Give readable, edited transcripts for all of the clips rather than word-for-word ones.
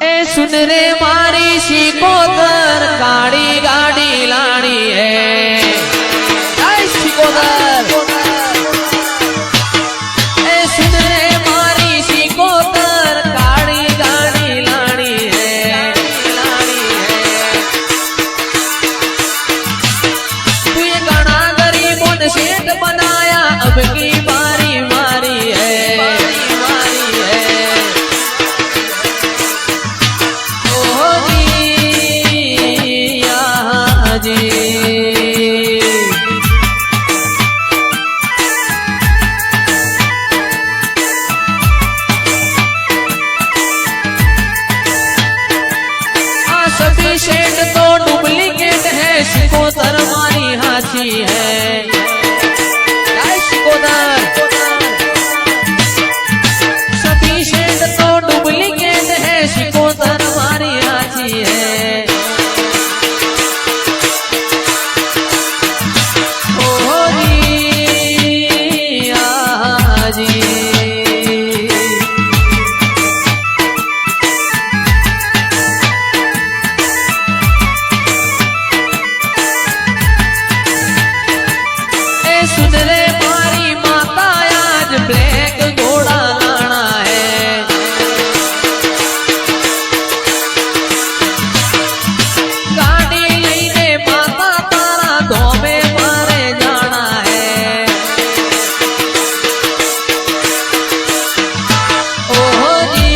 ए सुन रे मारी शिकोदर काड़ी गाड़ी लानी है शिकोदर। ए सुन रे मारी शिकोदर काड़ी गाड़ी लानी है तू ये गाना गरीबों ने सेठ बनाया अब की बारी मारी है। सभी शेड तो डुप्लीकेट है शिकोदर मारी हाथी है शिकोदर। सभी शेड तो डुप्लीकेट है शिकोदर मारी हाथी है। ओ जी आजी सुन रे मारी माता आज ब्लैक घोड़ा लाना है। गाड़ी लईने माता तारा धोबे मारे जाना है। ओहो जी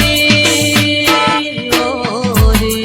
ओ जी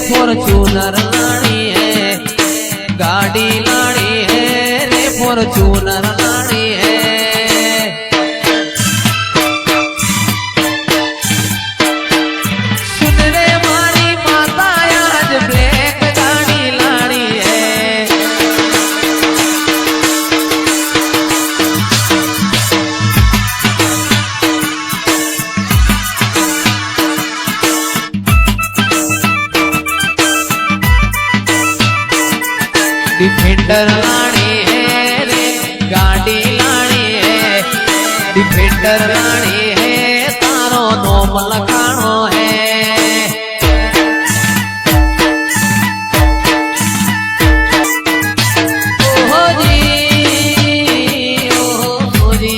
फॉर्च्यूनर लानी है गाड़ी लानी है रे फॉर्च्यूनर लानी है। सुन रे मारी माता आज ब्लैक गाड़ी लानी है। डिफेंडर लानी है रे गाड़ी लानी है। डिफेंडर लानी है तारो नोम लखानो है। ओहो जी ओहो जी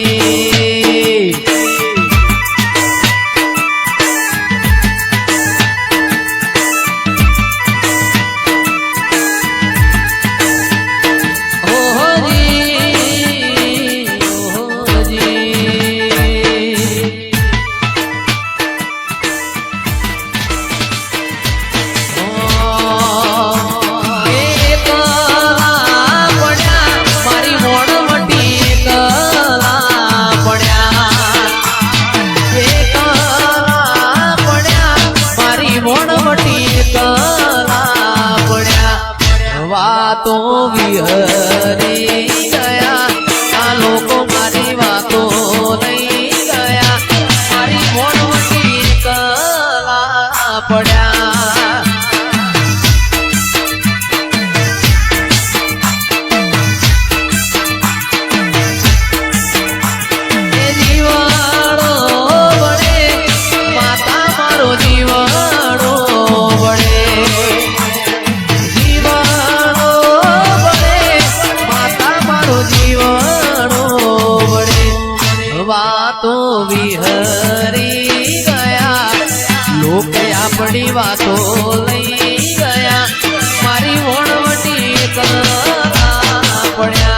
वातो विहरी गया आ लोको मारी वातो नहीं गया मारी मोटी कला पड़ा। जीवाणो बड़े माता मारो जीवाणो बड़े वातो विहरी गया लोक अपनी वातो लई गया मारी वणवटी कला पड़ा।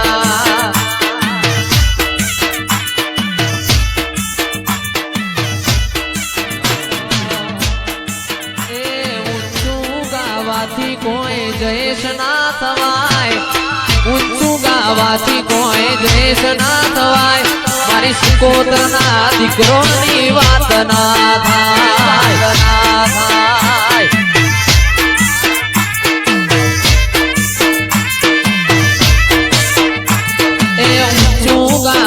ગાવાથી કોઈ દ્વેષ ના થવાય મારી સિકોતરના દીકરોની વાત ના થાય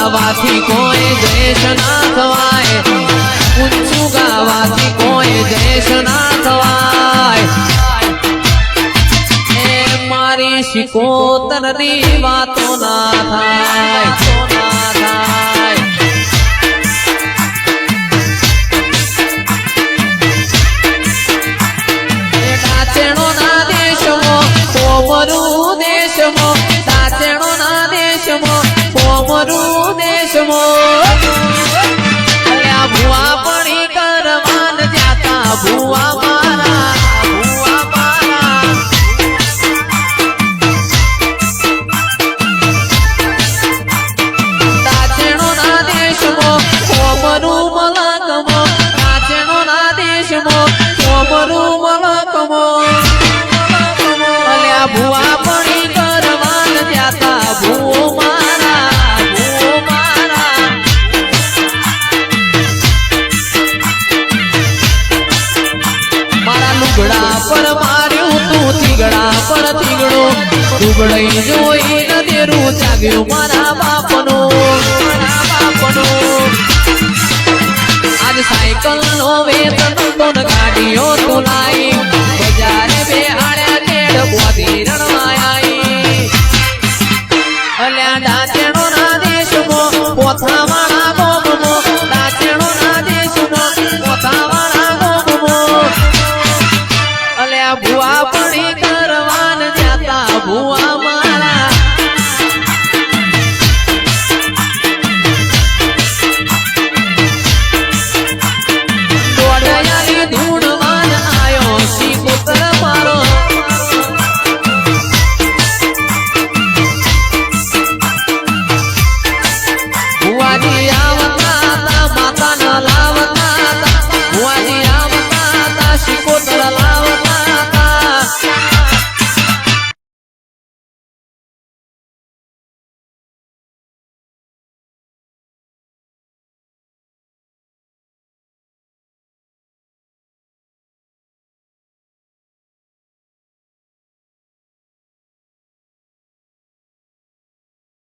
ગાવાથી કોઈ દ્વેષ ના થવાય ઊંચું ગાવાથી કોઈ દ્વેષ ના થવાય એ મારી સિકોતરની વાતો ના થાય દાચેણો ના દેશમાં કોમરું દેશમાં દાચેણો ના દેશમાં કોમરું દેશમાં ભુવા પડી કરવાન જાતા ભુવા મારા દાચેણો ના દેશમાં કોમરું મલકમાં દાચેણો ના દેશમાં કોમરું મલકમાં અલ્યા ભુવા પડી કરવાન જાતા ભુવો લુગડા પર માર્યું તું થીગડા પર થીગડો દુગડઈ જોઈ ન દેરું જાગ્યું મારા બાપનો આજ સાયકલ નો વેતન તો ગાડીઓ તું